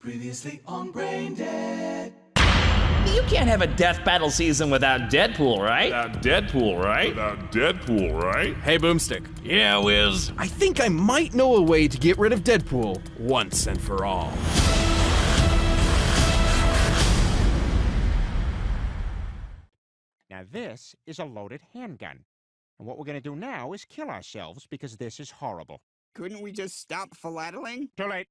Previously on Brain Dead. You can't have a death battle season without Deadpool, right? Without Deadpool, right? Hey, Boomstick. Yeah, Wiz. I think I might know a way to get rid of Deadpool once and for all. Now this is a loaded handgun. And what we're gonna do now is kill ourselves because this is horrible. Couldn't we just stop philatling? Too late.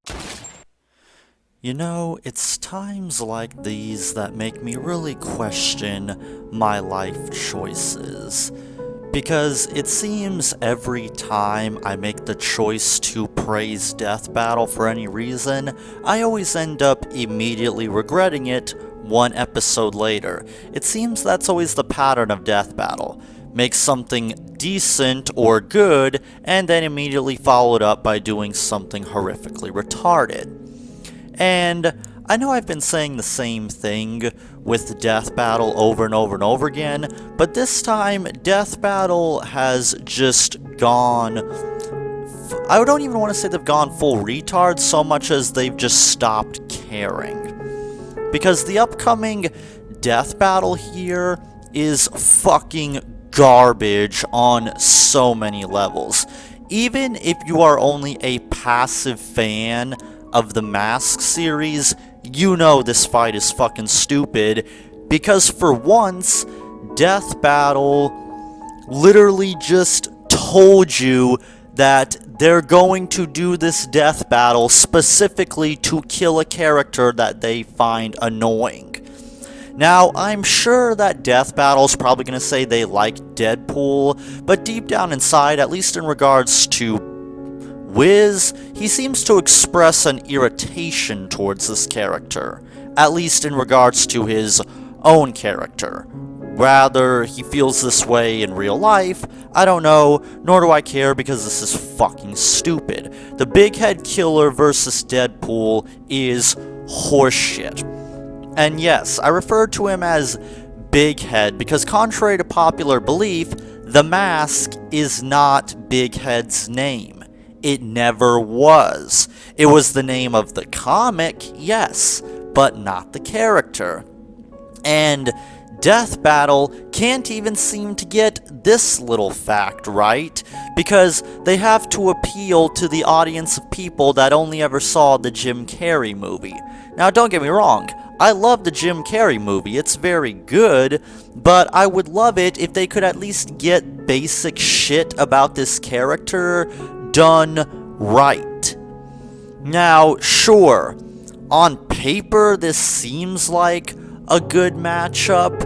You know, it's times like these that make me really question my life choices. Because it seems every time I make the choice to praise Death Battle for any reason, I always end up immediately regretting it one episode later. It seems that's always the pattern of Death Battle. Make something decent or good, and then immediately follow it up by doing something horrifically retarded. And I know I've been saying the same thing with Death Battle over and over and over again, but this time, Death Battle has just gone... I don't even want to say they've gone full retard so much as they've just stopped caring. Because the upcoming Death Battle here is fucking garbage on so many levels. Even if you are only a passive fan of the Mask series, you know this fight is fucking stupid, because for once, Death Battle literally just told you that they're going to do this death battle specifically to kill a character that they find annoying. Now, I'm sure that Death Battle's probably going to say they like Deadpool, but deep down inside, at least in regards to Wiz, he seems to express an irritation towards this character, at least in regards to his own character. Rather, he feels this way in real life, I don't know, nor do I care because this is fucking stupid. The Big Head Killer versus Deadpool is horseshit. And yes, I refer to him as Big Head because contrary to popular belief, the Mask is not Big Head's name. It never was. It was the name of the comic, yes, but not the character. And Death Battle can't even seem to get this little fact right, because they have to appeal to the audience of people that only ever saw the Jim Carrey movie. Now, don't get me wrong, I love the Jim Carrey movie, it's very good, but I would love it if they could at least get basic shit about this character done right. Now, sure, on paper this seems like a good matchup,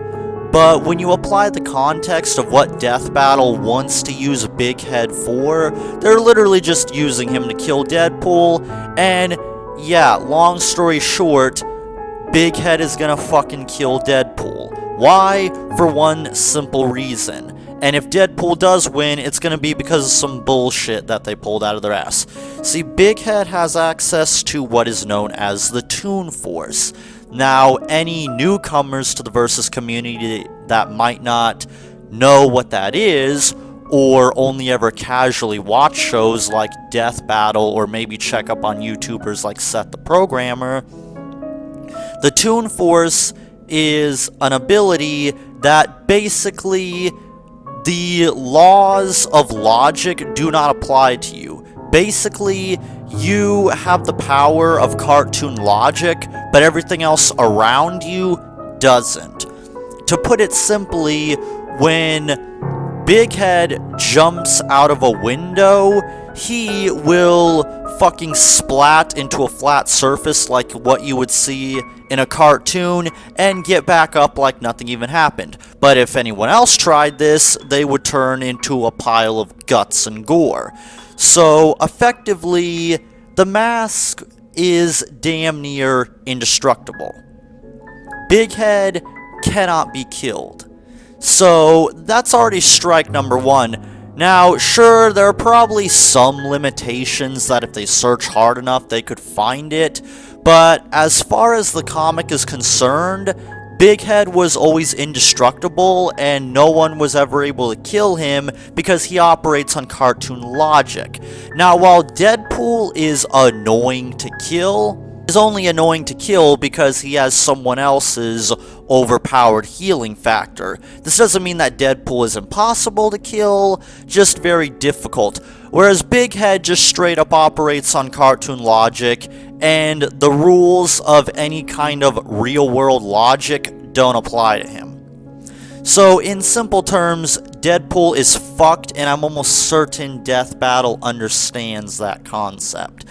but when you apply the context of what Death Battle wants to use Big Head for, they're literally just using him to kill Deadpool, and yeah, long story short, Big Head is gonna fucking kill Deadpool. Why? For one simple reason. And if Deadpool does win, it's gonna be because of some bullshit that they pulled out of their ass. See, Big Head has access to what is known as the Toon Force. Now, any newcomers to the Versus community that might not know what that is, or only ever casually watch shows like Death Battle, or maybe check up on YouTubers like Seth the Programmer, the Toon Force is an ability that basically the laws of logic do not apply to you. Basically, you have the power of cartoon logic, but everything else around you doesn't. To put it simply, when Big Head jumps out of a window, he will fucking splat into a flat surface like what you would see in a cartoon and get back up like nothing even happened. But if anyone else tried this, they would turn into a pile of guts and gore. So effectively, the Mask is damn near indestructible. Big Head cannot be killed. So that's already strike number one. Now, sure, there are probably some limitations that if they search hard enough, they could find it, but as far as the comic is concerned, Big Head was always indestructible, and no one was ever able to kill him because he operates on cartoon logic. Now, while Deadpool is annoying to kill, is only annoying to kill because he has someone else's overpowered healing factor. This doesn't mean that Deadpool is impossible to kill, just very difficult. Whereas Big Head just straight up operates on cartoon logic, and the rules of any kind of real world logic don't apply to him. So in simple terms, Deadpool is fucked, and I'm almost certain Death Battle understands that concept.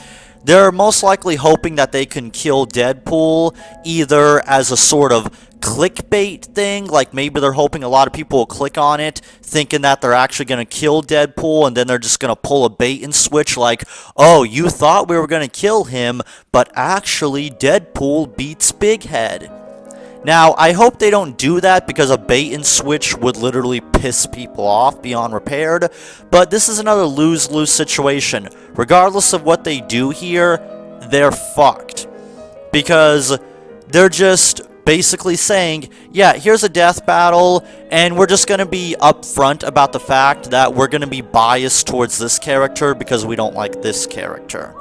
They're most likely hoping that they can kill Deadpool either as a sort of clickbait thing, like maybe they're hoping a lot of people will click on it thinking that they're actually going to kill Deadpool, and then they're just going to pull a bait and switch like, oh, you thought we were going to kill him, but actually Deadpool beats Big Head. Now, I hope they don't do that because a bait and switch would literally piss people off beyond repaired, but this is another lose-lose situation. Regardless of what they do here, they're fucked. Because they're just basically saying, yeah, here's a death battle, and we're just going to be upfront about the fact that we're going to be biased towards this character because we don't like this character.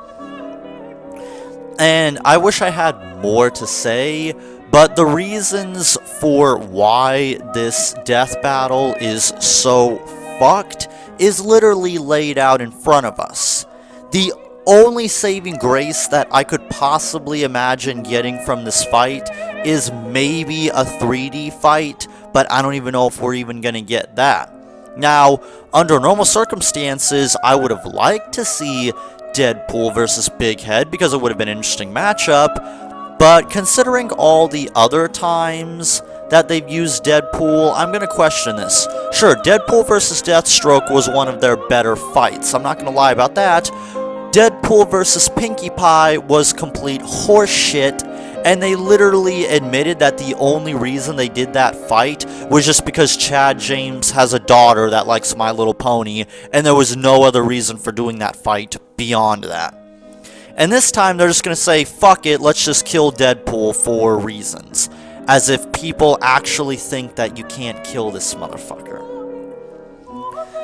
And I wish I had more to say, but the reasons for why this death battle is so fucked is literally laid out in front of us. The only saving grace that I could possibly imagine getting from this fight is maybe a 3D fight, but I don't even know if we're even going to get that. Now, under normal circumstances, I would have liked to see Deadpool versus Big Head because it would have been an interesting matchup, but considering all the other times that they've used Deadpool, I'm going to question this. Sure, Deadpool versus Deathstroke was one of their better fights, I'm not going to lie about that. Deadpool versus Pinkie Pie was complete horseshit, and they literally admitted that the only reason they did that fight was just because Chad James has a daughter that likes My Little Pony, and there was no other reason for doing that fight beyond that. And this time they're just going to say, fuck it, let's just kill Deadpool for reasons. As if people actually think that you can't kill this motherfucker.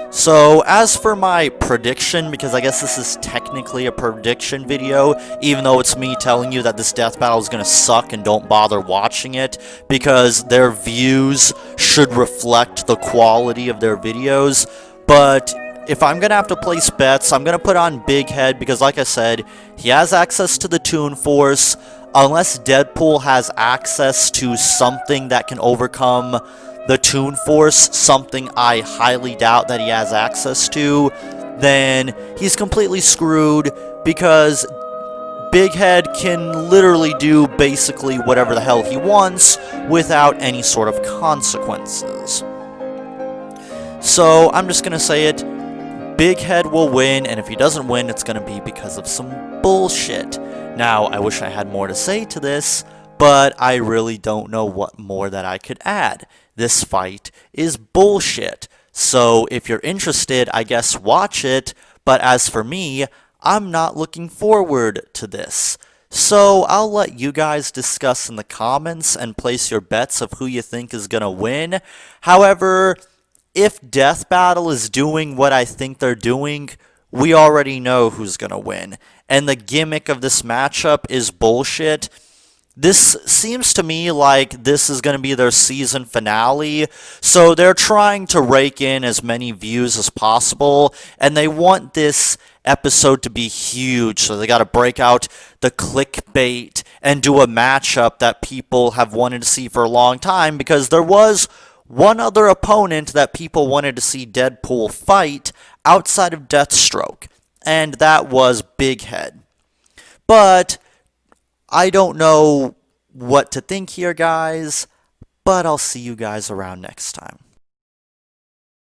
So, as for my prediction, because I guess this is technically a prediction video, even though it's me telling you that this death battle is going to suck and don't bother watching it, because their views should reflect the quality of their videos, but if I'm going to have to place bets, I'm going to put on Big Head, because like I said, he has access to the Toon Force. Unless Deadpool has access to something that can overcome the Toon Force, something I highly doubt that he has access to, then he's completely screwed, because Big Head can literally do basically whatever the hell he wants without any sort of consequences. So I'm just going to say it. Big Head will win, and if he doesn't win, it's going to be because of some bullshit. Now, I wish I had more to say to this, but I really don't know what more that I could add. This fight is bullshit. So if you're interested, I guess watch it, but as for me, I'm not looking forward to this. So I'll let you guys discuss in the comments and place your bets of who you think is going to win. However, if Death Battle is doing what I think they're doing, we already know who's going to win. And the gimmick of this matchup is bullshit. This seems to me like this is going to be their season finale, so they're trying to rake in as many views as possible, and they want this episode to be huge, so they got to break out the clickbait and do a matchup that people have wanted to see for a long time, because there was one other opponent that people wanted to see Deadpool fight outside of Deathstroke, and that was Big Head. But I don't know what to think here, guys, but I'll see you guys around next time.